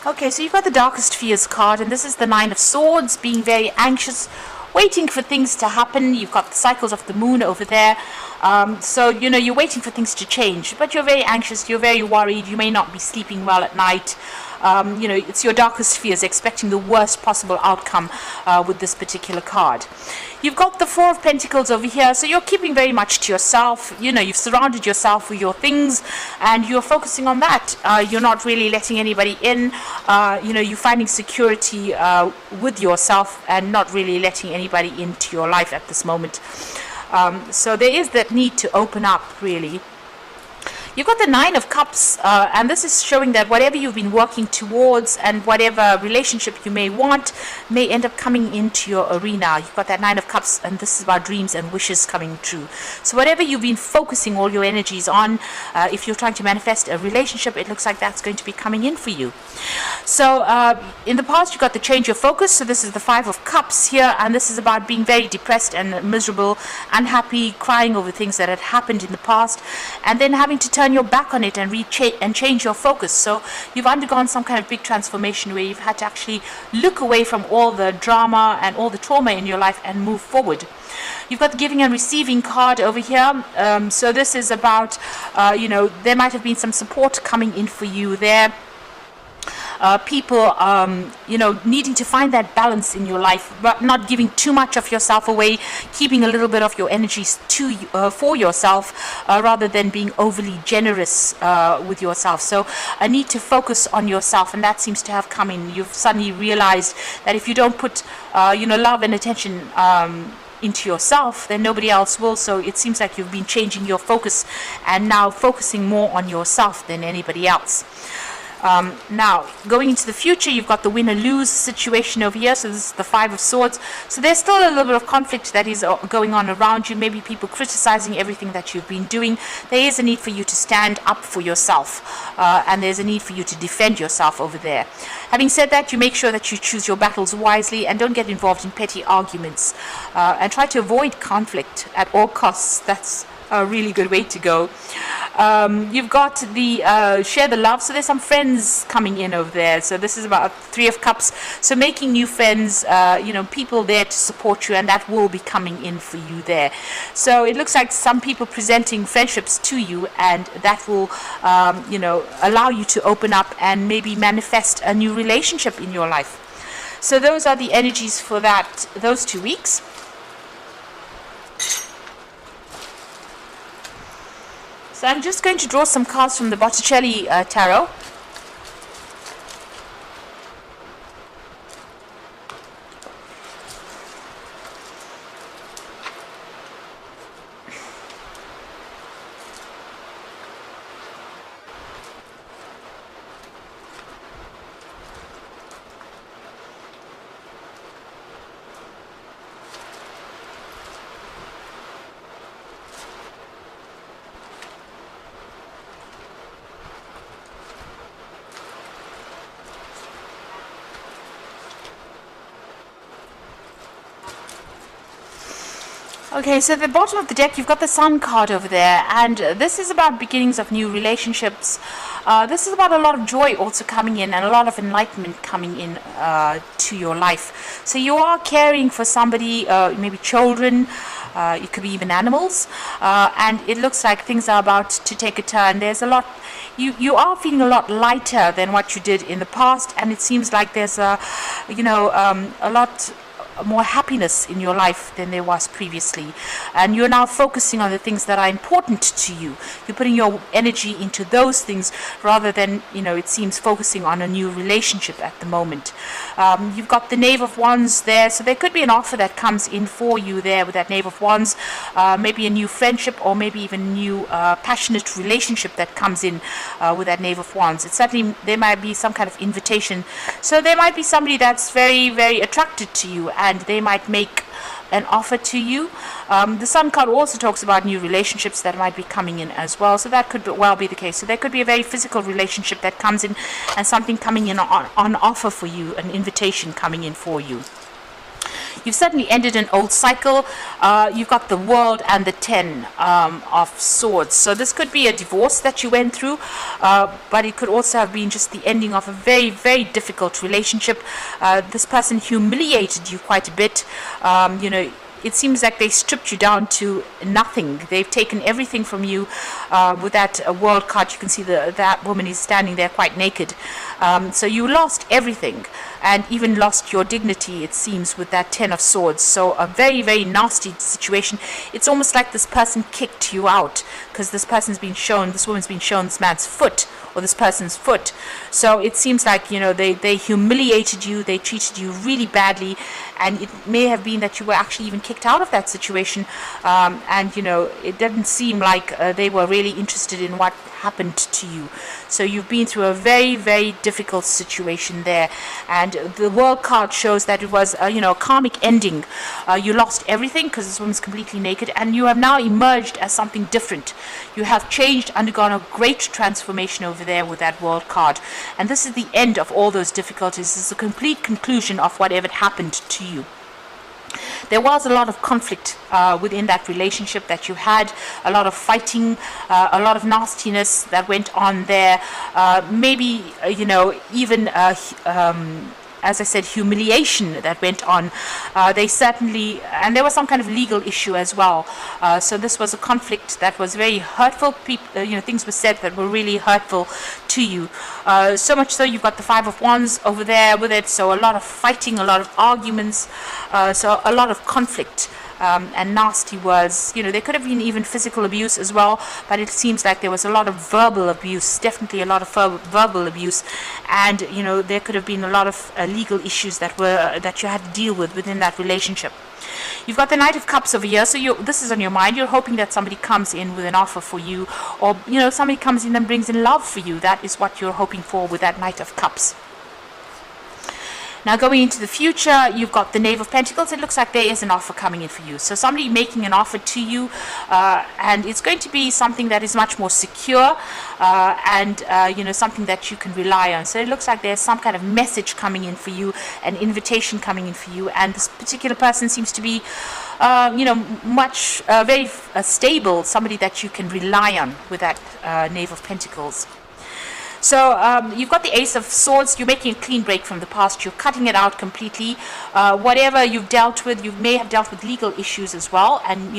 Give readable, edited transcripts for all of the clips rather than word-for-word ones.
Okay, so you've got the Darkest Fears card, and this is the Nine of Swords, being very anxious, waiting for things to happen. You've got the cycles of the moon over there. So, you're waiting for things to change, but you're very anxious, you're very worried, you may not be sleeping well at night. It's your darkest fears, expecting the worst possible outcome with this particular card. You've got the Four of Pentacles over here, so you're keeping very much to yourself. You've surrounded yourself with your things, and you're focusing on that. You're not really letting anybody in. You're finding security with yourself and not really letting anybody into your life at this moment. So there is that need to open up, really. You've got the Nine of Cups, and this is showing that whatever you've been working towards and whatever relationship you may want may end up coming into your arena. You've got that Nine of Cups, and this is about dreams and wishes coming true. So whatever you've been focusing all your energies on, if you're trying to manifest a relationship, it looks like that's going to be coming in for you. So in the past, you got to change your focus. So this is the Five of Cups here, and this is about being very depressed and miserable, unhappy, crying over things that had happened in the past, and then having to turn your back on it and change your focus. So you've undergone some kind of big transformation where you've had to actually look away from all the drama and all the trauma in your life and move forward. You've got the Giving and Receiving card over here. So this is about, there might have been some support coming in for you there. People, needing to find that balance in your life, but not giving too much of yourself away, keeping a little bit of your energies for yourself, rather than being overly generous with yourself. So a need to focus on yourself, and that seems to have come in. You've suddenly realized that if you don't put, love and attention into yourself, then nobody else will. So it seems like you've been changing your focus and now focusing more on yourself than anybody else. Now, going into the future, you've got the win or lose situation over here. So this is the Five of Swords. So there's still a little bit of conflict that is going on around you. Maybe people criticizing everything that you've been doing. There is a need for you to stand up for yourself, and there's a need for you to defend yourself over there. Having said that, you make sure that you choose your battles wisely and don't get involved in petty arguments, and try to avoid conflict at all costs. That's a really good way to go. You've got the share the love. So there's some friends coming in over there. So this is about Three of Cups. So making new friends, people there to support you, and that will be coming in for you there. So it looks like some people presenting friendships to you, and that will, allow you to open up and maybe manifest a new relationship in your life. So those are the energies for those 2 weeks. So I'm just going to draw some cards from the Botticelli Tarot. Okay, so at the bottom of the deck, you've got the Sun card over there, and this is about beginnings of new relationships. This is about a lot of joy also coming in, and a lot of enlightenment coming in to your life. So you are caring for somebody, maybe children, it could be even animals, and it looks like things are about to take a turn. There's a lot, you are feeling a lot lighter than what you did in the past, and it seems like there's a lot more happiness in your life than there was previously, and you're now focusing on the things that are important to you. You're putting your energy into those things rather than, it seems, focusing on a new relationship at the moment. You've got the Knave of Wands there, so there could be an offer that comes in for you there with that Knave of Wands, maybe a new friendship, or maybe even a new passionate relationship that comes in with that Knave of Wands. It's certainly, there might be some kind of invitation. So there might be somebody that's very, very attracted to you, and they might make an offer to you. The Sun card also talks about new relationships that might be coming in as well, so that could well be the case. So there could be a very physical relationship that comes in, and something coming in on offer for you, an invitation coming in for you. You've certainly ended an old cycle. You've got the World and the 10 of Swords. So this could be a divorce that you went through, but it could also have been just the ending of a very, very difficult relationship. This person humiliated you quite a bit. It seems like they stripped you down to nothing. They've taken everything from you. With that World card, you can see that woman is standing there quite naked. So you lost everything, and even lost your dignity, it seems, with that 10 of Swords. So a very, very nasty situation. It's almost like this person kicked you out, because this woman's been shown this man's foot, or this person's foot. So it seems like, they humiliated you, they treated you really badly, and it may have been that you were actually even kicked out of that situation, and it didn't seem like they were really interested in what happened to you. So you've been through a very, very difficult situation there, and the World card shows that it was a karmic ending. You lost everything because this woman's completely naked, and you have now emerged as something different. You have changed, undergone a great transformation over there with that World card, and this is the end of all those difficulties. This is a complete conclusion of whatever happened to you. There was a lot of conflict within that relationship that you had, a lot of fighting, a lot of nastiness that went on there. Maybe, even as I said, humiliation that went on. They certainly, and there was some kind of legal issue as well. So this was a conflict that was very hurtful. Things were said that were really hurtful to you. So much so you've got the 5 of Wands over there with it. So a lot of fighting, a lot of arguments, so a lot of conflict. And nasty words. There could have been even physical abuse as well, but it seems like there was a lot of verbal abuse, definitely a lot of verbal abuse, and there could have been a lot of legal issues that you had to deal with within that relationship. You've got the Knight of Cups over here, so this is on your mind. You're hoping that somebody comes in with an offer for you, or somebody comes in and brings in love for you. That is what you're hoping for with that Knight of Cups. Now going into the future, you've got the Knave of Pentacles. It looks like there is an offer coming in for you. So somebody making an offer to you, and it's going to be something that is much more secure, and something that you can rely on. So it looks like there's some kind of message coming in for you, an invitation coming in for you, and this particular person seems to be very stable, somebody that you can rely on with that Knave of Pentacles. So you've got the Ace of Swords. You're making a clean break from the past. You're cutting it out completely. Whatever you've dealt with, you may have dealt with legal issues as well, and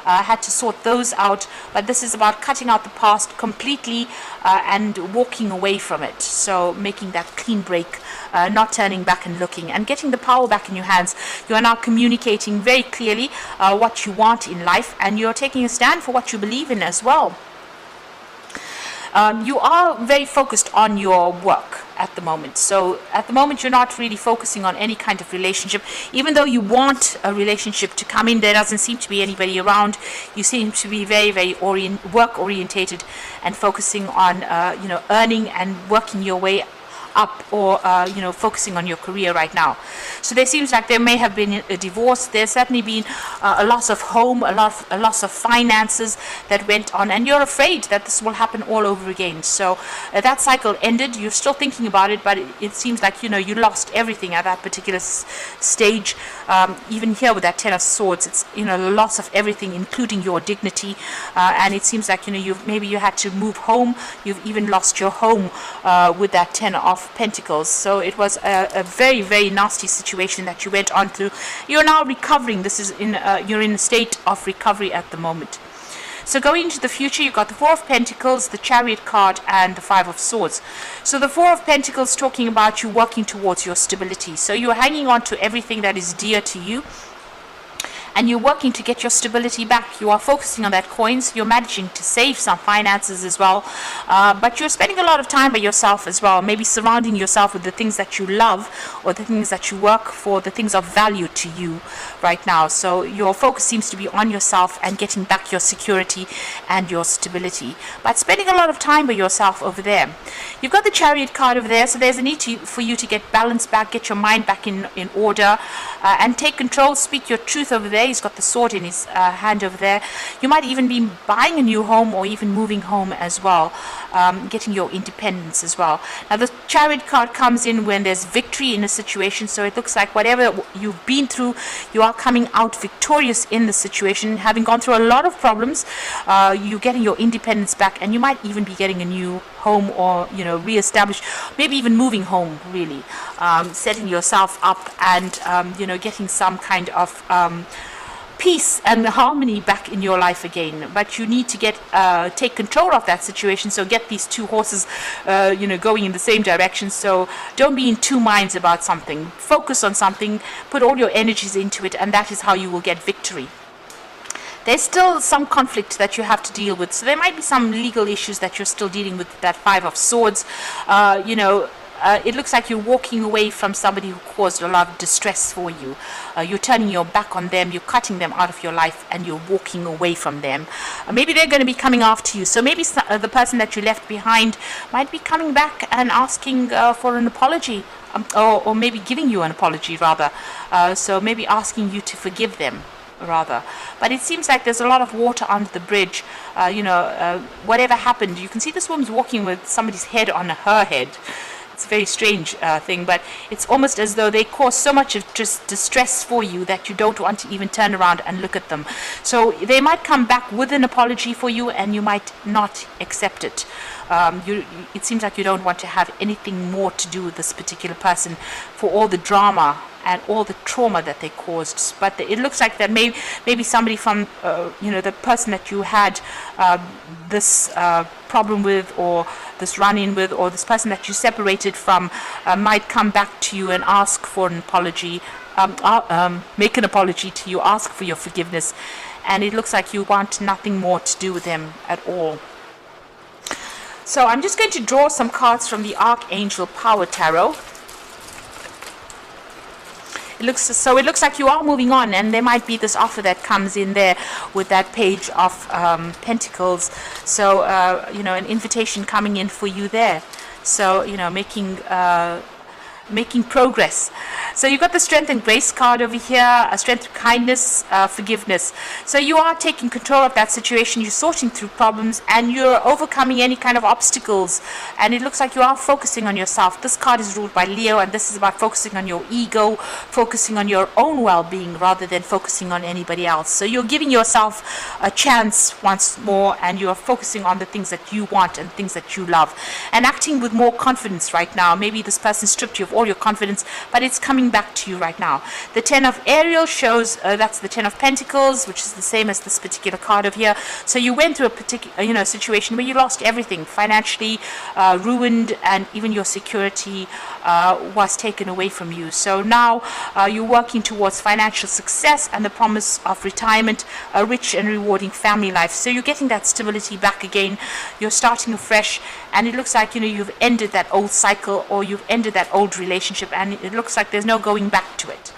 had to sort those out. But this is about cutting out the past completely and walking away from it. So making that clean break, not turning back and looking, and getting the power back in your hands. You are now communicating very clearly what you want in life, and you're taking a stand for what you believe in as well. You are very focused on your work at the moment. So at the moment, you're not really focusing on any kind of relationship. Even though you want a relationship to come in, there doesn't seem to be anybody around. You seem to be very, very work-orientated and focusing on, earning and working your way up, or focusing on your career right now. So there seems like there may have been a divorce. There's certainly been a loss of home, a loss of finances that went on, and you're afraid that this will happen all over again. So that cycle ended. You're still thinking about it, but it seems like you lost everything at that particular stage. Even here with that 10 of Swords, it's the loss of everything, including your dignity, and it seems like maybe you had to move home. You've even lost your home with that 10 of Pentacles. So it was a very, very nasty situation that you went on through. You're now recovering. You're in a state of recovery at the moment. So going into the future, you've got the 4 of Pentacles, the Chariot card, and the 5 of Swords. So the 4 of Pentacles talking about you working towards your stability. So you're hanging on to everything that is dear to you, and you're working to get your stability back. You are focusing on that coins. You're managing to save some finances as well, but you're spending a lot of time by yourself as well, maybe surrounding yourself with the things that you love, or the things that you work for, the things of value to you right now. So your focus seems to be on yourself and getting back your security and your stability, but spending a lot of time by yourself over there. You've got the Chariot card over there, so there's a need for you to get balance back, get your mind back in order, and take control, speak your truth over there. there. He's got the sword in his hand over there. You might even be buying a new home or even moving home as well, getting your independence as well. Now the Chariot card comes in when there's victory in a situation, so it looks like whatever you've been through, you are coming out victorious in the situation. Having gone through a lot of problems, you're getting your independence back, and you might even be getting a new home, or re-establish, maybe even moving home, really, setting yourself up, and getting some kind of peace and harmony back in your life again. But you need to take control of that situation. So get these two horses going in the same direction. So don't be in two minds about something. Focus on something, put all your energies into it, and that is how you will get victory. There's still some conflict that you have to deal with. So there might be some legal issues that you're still dealing with, that Five of Swords. It looks like you're walking away from somebody who caused a lot of distress for you. You're turning your back on them, you're cutting them out of your life, and you're walking away from them. Maybe they're going to be coming after you. So maybe the person that you left behind might be coming back and asking for an apology, or maybe giving you an apology, rather. So maybe asking you to forgive them, rather. But it seems like there's a lot of water under the bridge. Whatever happened, you can see this woman's walking with somebody's head on her head. It's a very strange thing, but it's almost as though they cause so much of just distress for you that you don't want to even turn around and look at them. So they might come back with an apology for you, and you might not accept it. It seems like you don't want to have anything more to do with this particular person for all the drama and all the trauma that they caused. But it looks like that maybe somebody from the person that you had this problem with, or this run-in with, or this person that you separated from, might come back to you and ask for an apology, make an apology to you, ask for your forgiveness, and it looks like you want nothing more to do with them at all. So I'm just going to draw some cards from the Archangel Power Tarot. It looks like you are moving on, and there might be this offer that comes in there with that Page of Pentacles. So an invitation coming in for you there. So making progress. So you've got the Strength and Grace card over here, a strength, kindness, forgiveness. So you are taking control of that situation, you're sorting through problems, and you're overcoming any kind of obstacles, and it looks like you are focusing on yourself. This card is ruled by Leo, and this is about focusing on your ego, focusing on your own well-being rather than focusing on anybody else. So you're giving yourself a chance once more, and you're focusing on the things that you want and things that you love, and acting with more confidence right now. Maybe this person stripped you of all your confidence, but it's coming back to you right now. The Ten of Ariel shows that's the Ten of Pentacles, which is the same as this particular card over here. So you went through a particular situation where you lost everything, financially ruined, and even your security was taken away from you. So now you're working towards financial success and the promise of retirement, a rich and rewarding family life. So you're getting that stability back again. You're starting afresh, and it looks like you've ended that old cycle, or you've ended that old relationship, and it looks like there's no going back to it.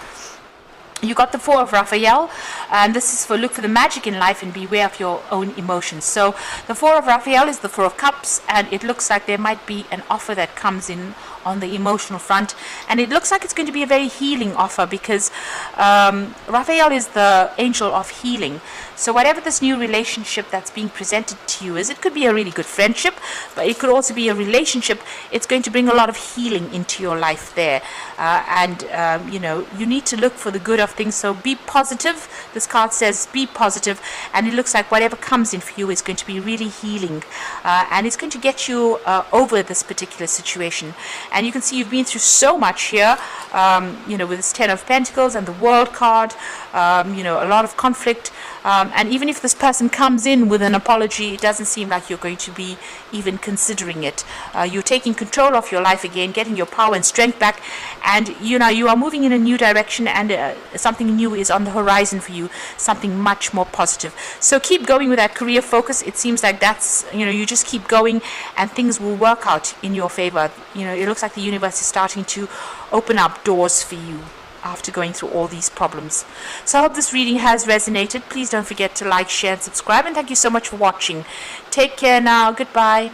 You got the Four of Raphael, and this is for look for the magic in life and beware of your own emotions. So the Four of Raphael is the Four of Cups, and it looks like there might be an offer that comes in on the emotional front, and it looks like it's going to be a very healing offer, because Raphael is the angel of healing. So whatever this new relationship that's being presented to you is, it could be a really good friendship, but it could also be a relationship. It's going to bring a lot of healing into your life there, you need to look for the good of things. So be positive. This card says be positive, and it looks like whatever comes in for you is going to be really healing, and it's going to get you over this particular situation. And you can see you've been through so much here, with this Ten of Pentacles and the World card, a lot of conflict. And even if this person comes in with an apology, it doesn't seem like you're going to be even considering it. You're taking control of your life again, getting your power and strength back, and you are moving in a new direction, and something new is on the horizon for you, something much more positive. So keep going with that career focus. It seems like that's, you just keep going, and things will work out in your favor. It looks like the universe is starting to open up doors for you after going through all these problems. So I hope this reading has resonated. Please don't forget to like, share, and subscribe, and thank you so much for watching. Take care now. Goodbye.